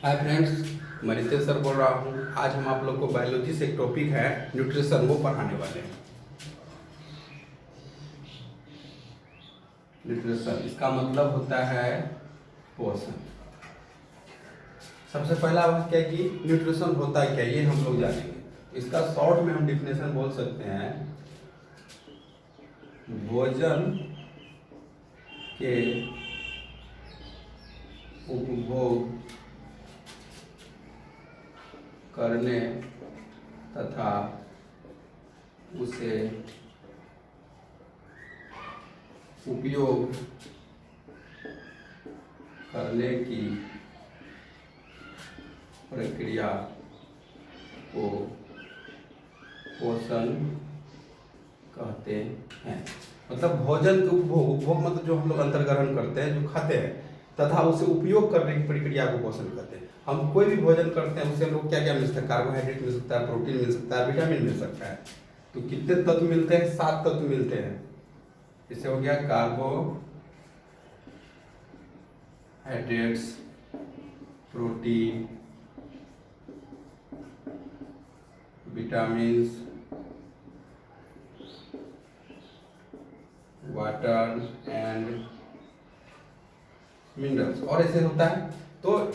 Hi friends, मैं Ritesh sir बोल रहा हूँ। आज हम आप लोग को बायोलॉजी से एक टॉपिक है न्यूट्रिशन वो पढ़ाने वाले हैं। न्यूट्रिशन इसका मतलब होता है पोषण। सबसे पहला बात क्या है कि न्यूट्रिशन होता है क्या, ये हम लोग जानेंगे। इसका शॉर्ट में हम डिफिनेशन बोल सकते हैं, भोजन के उपभोग करने तथा उसे उपयोग करने की प्रक्रिया को पोषण कहते हैं। मतलब भोजन के उपभोग मतलब जो हम लोग अंतर्ग्रहण करते हैं, जो खाते हैं, तथा उसे उपयोग करने की प्रक्रिया को पोषण कहते हैं। हम कोई भी भोजन करते हैं उससे हम लोग क्या क्या मिल सकता है, कार्बोहाइड्रेट मिल सकता है, प्रोटीन मिल सकता है, विटामिन मिल सकता है। तो कितने तत्व मिलते हैं? 7 तत्व मिलते हैं। इससे हो गया carbohydrates, protein, vitamins, water and minerals. और ऐसे होता है। तो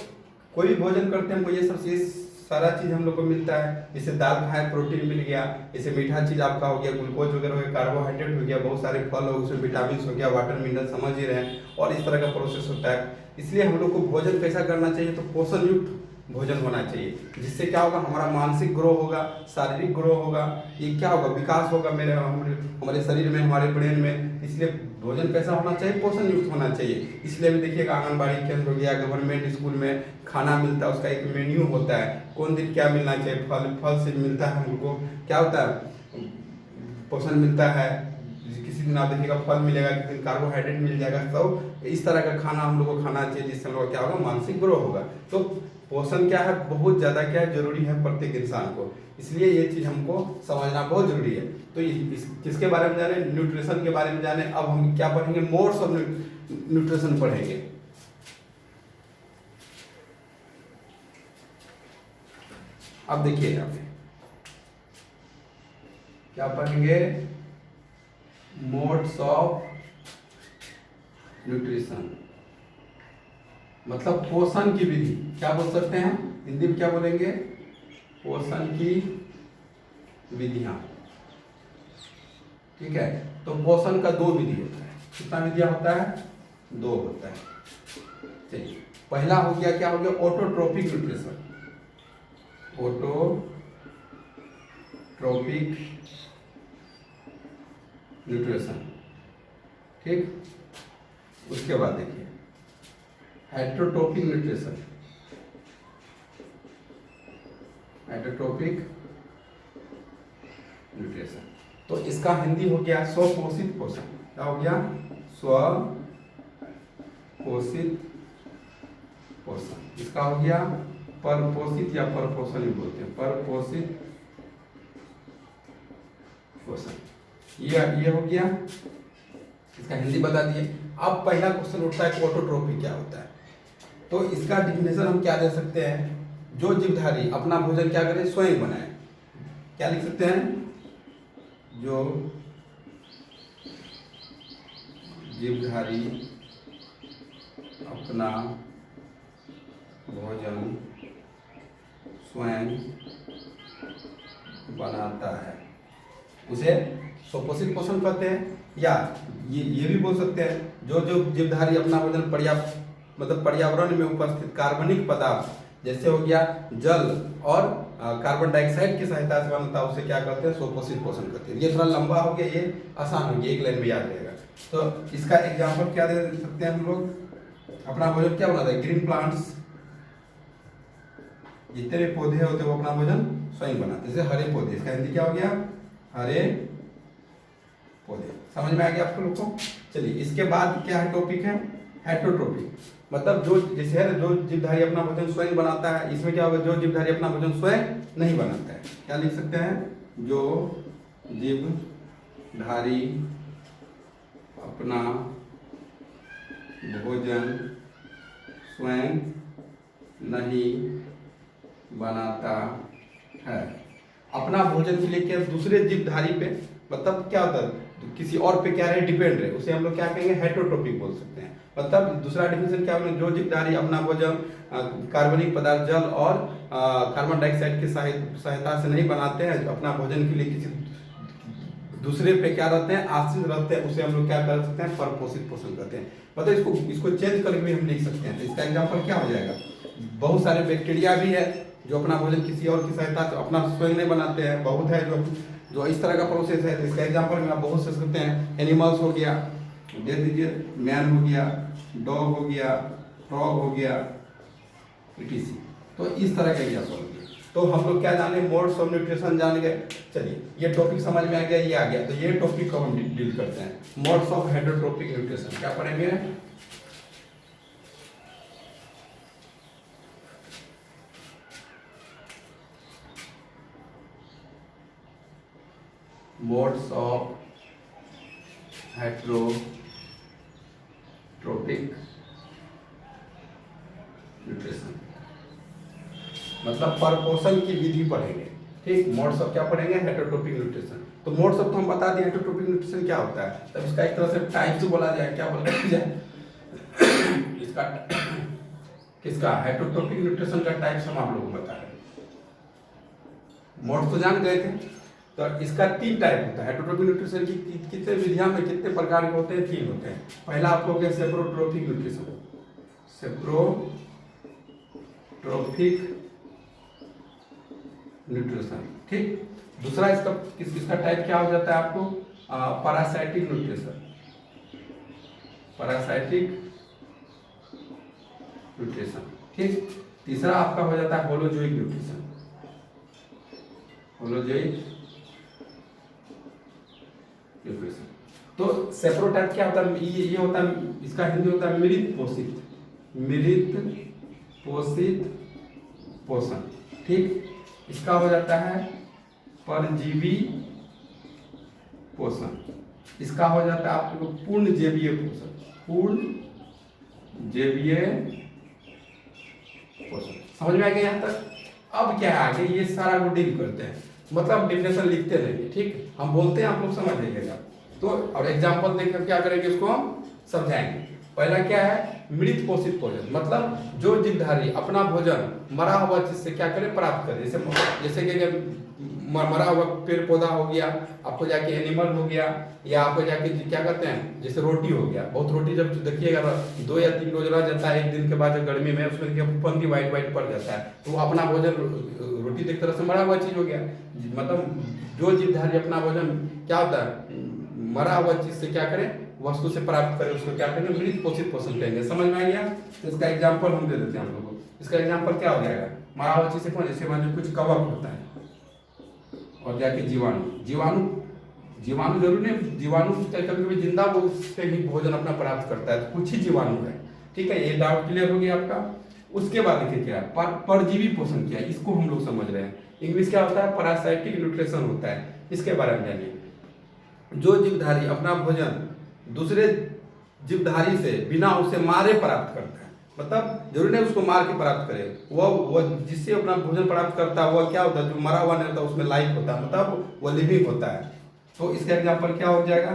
कोई भी भोजन करते हैं हमको ये सब चीज, सारा चीज हम लोग को मिलता है। जैसे दाल खाए प्रोटीन मिल गया, जैसे मीठा चीज आपका हो गया ग्लूकोज वगैरह हो गया, कार्बोहाइड्रेट हो गया, बहुत सारे फल हो उसमें विटामिन हो गया, वाटर मिनरल, समझ ही रहे हैं। और इस तरह का प्रोसेस होता है। इसलिए हम लोग को भोजन कैसा करना चाहिए, तो पोषण युक्त भोजन होना चाहिए। जिससे क्या होगा, हमारा मानसिक ग्रो होगा, शारीरिक ग्रो होगा, ये क्या होगा, विकास होगा हमारे शरीर में, हमारे ब्रेन में। इसलिए भोजन कैसा होना चाहिए, पोषण युक्त होना चाहिए। इसलिए भी देखिएगा, आंगनबाड़ी केंद्र हो गया, गवर्नमेंट स्कूल में खाना मिलता है, उसका एक मेन्यू होता है, कौन दिन क्या मिलना चाहिए। फल से मिलता है हमको, क्या होता है, पोषण मिलता है। किसी दिन आप देखिएगा फल मिलेगा, किसी दिन कार्बोहाइड्रेट मिल जाएगा। तो इस तरह का खाना हम लोग को खाना चाहिए, जिससे हम लोग क्या होगा, मानसिक ग्रो होगा। तो पोषण क्या है, बहुत ज़्यादा क्या है, जरूरी है प्रत्येक इंसान को। इसलिए ये चीज़ हमको समझना बहुत जरूरी है। तो किसके बारे में जाने, न्यूट्रिशन के बारे में जाने। अब हम क्या पढ़ेंगे, मोड्स ऑफ न्यूट्रिशन पढ़ेंगे। अब देखिए यहाँ पे क्या पढ़ेंगे, मोड्स ऑफ न्यूट्रिशन मतलब पोषण की विधि। क्या बोल सकते हैं हिंदी में, क्या बोलेंगे, पोषण की विधियां। ठीक है। तो पोषण का 2 विधि होता है। कितना विधियां होता है, 2 होता है। चलिए, पहला हो गया, क्या हो गया, ऑटोट्रोपिक न्यूट्रिशन। Autotrophic nutrition. ठीक। उसके बाद देखिए हेटरोट्रोपिक न्यूट्रिशन। हेटरोट्रोपिक न्यूट्रिशन तो इसका हिंदी हो गया स्वपोषित पोषण। क्या हो गया, स्वपोषित पोषण। इसका हो गया परपोषित या परपोषण भी बोलते हैं, परपोषित पोषण। ये हो गया, इसका हिंदी बता दिए। अब पहला क्वेश्चन उठता है, ऑटोट्रोपिक क्या होता है। तो इसका डिफिनेशन हम क्या दे सकते हैं, जो जीवधारी अपना भोजन क्या करे, स्वयं बनाए। क्या लिख सकते हैं, जो जीवधारी अपना भोजन स्वयं बनाता है उसे स्वपोषित पोषण कहते हैं। या ये भी बोल सकते हैं, जो जीवधारी अपना भोजन पर्यावरण में उपस्थित कार्बनिक पदार्थ, जैसे हो गया जल और कार्बन डाइऑक्साइड की सहायता से बनता है, उसे क्या कहते हैं, स्वपोषित पोषण कहते हैं। ये थोड़ा लंबा हो गया, ये आसान हो गया, एक लाइन में याद रहेगा। तो इसका एग्जाम्पल क्या दे सकते हैं हम लोग, अपना भोजन क्या बनाता है, ग्रीन प्लांट्स, जितने भी पौधे होते हैं वो अपना भोजन स्वयं बनाते हैं। जैसे हरे पौधे, इसका हिंदी क्या हो गया, हरे पौधे। समझ में आ गया आप लोग को। चलिए, इसके बाद क्या है, टॉपिक है हेटरोट्रोपिक। मतलब जो जैसे है, जो जीवधारी अपना भोजन स्वयं बनाता है। इसमें क्या होगा, जो जीवधारी अपना भोजन स्वयं नहीं बनाता है। क्या लिख सकते हैं, जो जीवधारी अपना भोजन स्वयं नहीं बनाता है। अपना भोजन के लिए क्या दूसरे जीवधारी पे, मतलब क्या होता है किसी और पे क्या रहे, डिपेंड रहे, उसे हम लोग क्या कहेंगे, हेटेरोट्रोपिक बोल सकते हैं। मतलब दूसरा डिफिनेशन क्या होगा, जो जीवधारी अपना भोजन कार्बनिक पदार्थ जल और कार्बन डाइऑक्साइड की सहायता से नहीं बनाते हैं, अपना भोजन के लिए किसी दूसरे पे क्या रहते हैं, आश्रित रहते हैं, उसे हम लोग क्या कर सकते हैं, परपोषित पोषण करते हैं। मतलब इसको चेंज करके भी हम लिख सकते हैं। तो इसका एग्जाम्पल क्या हो जाएगा, बहुत सारे बैक्टीरिया भी है जो अपना भोजन किसी और की सहायता से अपना स्वयं नहीं बनाते हैं, बहुत है जो इस तरह का प्रोसेस है। तो इसका एग्जाम्पल में आप बहुत से सकते हैं, एनिमल्स हो गया, दे दीजिए, मैन हो गया, डॉग हो गया, फ्रॉग हो गया, इटीसी। तो इस तरह का एग्जाम्पल हो गया। तो हम लोग क्या जाने, मोड्स ऑफ न्यूट्रिशन जान गए। चलिए ये टॉपिक समझ में आ गया, ये आ गया। तो ये टॉपिक को हम डील करते हैं, मोड्स ऑफ हेटेरोट्रोपिक न्यूट्रिशन। क्या पढ़ेंगे, मोड्स ऑफ हेटेरोट्रोपिक न्यूट्रिशन, मतलब परपोषण की विधि पढ़ेंगे। ठीक, मोड्स ऑफ क्या पढ़ेंगे, हेटेरोट्रोपिक न्यूट्रिशन। तो मोड्स ऑफ तो हम बता दिए, हेटेरोट्रोपिक न्यूट्रिशन क्या होता है। तब इसका एक तरह से टाइप्स बोला जाए, क्या बोला जाए इसका किसका, हेटेरोट्रोपिक न्यूट्रिशन का टाइप्स हम आप लोगों को बता रहे हैं। मोड्स तो जान गए थे। तो इसका 3 टाइप होता है हेटेरोट्रोपिक न्यूट्रिशन की। कितने विधियां में कितने प्रकार के होते हैं, 3 होते हैं। पहला आपको हो गया सेप्रोट्रोपिक न्यूट्रिशन, सेप्रोट्रोपिक न्यूट्रिशन। ठीक, दूसरा इसका टाइप क्या हो जाता है आपको, पैरासाइटिक न्यूट्रिशन, पैरासाइटिक न्यूट्रिशन। ठीक, तीसरा आपका हो जाता है होलोजोइक न्यूट्रिशन, होलोजोइक न्यूट्रिशन। तो सेप्रोटाइप क्या होता है, ये होता है, इसका हिंदी होता है मृत पोषित, मृत पोषित पोषण। ठीक, इसका हो जाता है परजीवी पोषण, इसका हो जाता है आपको पूर्ण जैवीय पोषण, पूर्ण जैवीय पोषण। समझ में आ गया यहाँ तक। अब क्या है आगे, ये सारा को डील करते हैं, मतलब डिफिनेशन लिखते रहेंगे। ठीक, हम बोलते हैं, आप लोग समझ लीजिएगा। तो और एग्जाम्पल देखकर क्या करेंगे, उसको हम समझाएंगे। पहला क्या है, मृत पोषित भोजन, मतलब जो जीवधारी अपना भोजन मरा हुआ चीज से क्या करे, प्राप्त करे। जैसे कि मरा हुआ पेड़ पौधा हो गया, आपको जाके एनिमल हो गया, या आपको जाके क्या करते हैं, जैसे रोटी हो गया। बहुत रोटी जब देखिएगा 2 या 3 रोज रह जाता है, एक दिन के बाद गर्मी में उसमें फंदी वाइट पड़ जाता है, तो वो अपना भोजन रोटी एक तरह से मरा हुआ चीज हो गया। मतलब जो जीवधारी अपना भोजन क्या होता है, मरा हुआ चीज से क्या करे, वस्तु से प्राप्त करे, उसको क्या करेंगे, मृत पोषित पोषण कहेंगे। समझ में आ गया। तो इसका एग्जाम्पल हम दे देते हैं हम लोग को। इसका एग्जाम्पल क्या हो जाएगा, मरा हुआ चीज से कौन, जैसे मान कुछ कवक होता है, और जाके जीवाणु जरूर नहीं, जीवाणु कभी कभी जिंदा से ही भोजन अपना प्राप्त करता है, तो कुछ ही जीवाणु है। ठीक है, ये डाउट क्लियर हो गया आपका। उसके बाद देखिए क्या है, परजीवी पोषण क्या है, इसको हम लोग समझ रहे हैं। इंग्लिश क्या होता है, पैरासाइटिक न्यूट्रिशन होता है। इसके बारे में जानिए। जो जीवधारी अपना भोजन दूसरे जीवधारी से बिना उसे मारे प्राप्त करता है, मतलब जरूरी नहीं उसको मार के प्राप्त करे, वो जिससे अपना भोजन प्राप्त करता है, वह क्या होता है, जो मरा हुआ नहीं होता उसमें लाइफ होता है, मतलब वो लिविंग होता है। तो इसका एग्जाम्पल क्या हो जाएगा,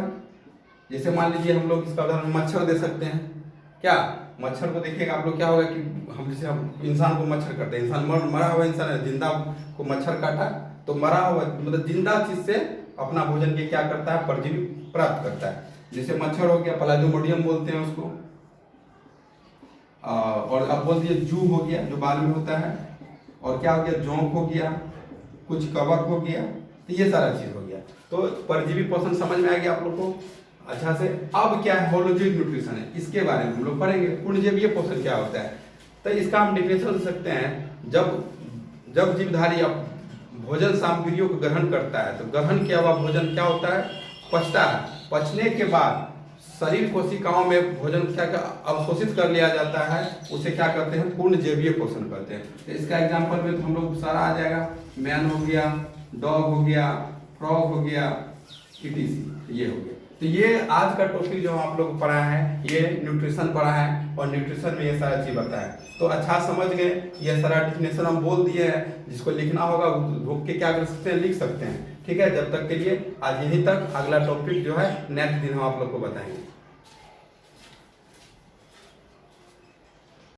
जैसे मान लीजिए हम लोग इसका उदाहरण मच्छर दे सकते हैं। क्या, मच्छर को देखिएगा आप लोग, क्या होगा कि हम इंसान को मच्छर करते हैं, इंसान मरा हुआ इंसान है, जिंदा को मच्छर काटा, तो मरा हुआ मतलब जिंदा चीज से अपना भोजन के क्या करता है, परजीवी प्राप्त करता है। जैसे मच्छर हो गया, प्लाज्मोडियम बोलते हैं उसको, और अब बोल दिए जू हो गया जो बाल में होता है, और क्या हो गया, जोंक हो गया, कुछ कवक हो गया, तो ये सारा चीज हो गया। तो परजीवी पोषण समझ में आ गया आप लोग को अच्छा से। अब क्या है, होलोजोइक न्यूट्रिशन है, इसके बारे में हम लोग पढ़ेंगे। पूर्णजैवीय पोषण क्या होता है, तो इसका हम डिफिनेशन दे सकते हैं, जब जीवधारी भोजन सामग्रियों को ग्रहण करता है, तो ग्रहण किया हुआ भोजन क्या होता है, पचता है। पचने के बाद शरीर कोशिकाओं में भोजन क्या अवशोषित कर लिया जाता है, उसे क्या करते हैं, पूर्ण जैवीय पोषण करते हैं। तो इसका एग्जाम्पल में तो हम लोग सारा आ जाएगा, मैन हो गया, डॉग हो गया, फ्रॉग हो गया, इटीसी, ये हो गया। तो ये आज का टॉपिक जो हम आप लोग को पढ़ा है, ये न्यूट्रिशन पढ़ा है और न्यूट्रिशन में ये सारा चीज बताया। तो अच्छा समझ गए, ये सारा डिफिनेशन हम बोल दिए हैं, जिसको लिखना होगा वो के क्या कर सकते हैं, लिख सकते हैं। ठीक है, जब तक के लिए आज यहीं तक। अगला टॉपिक जो है नेक्स्ट दिन हम आप लोग को बताएंगे।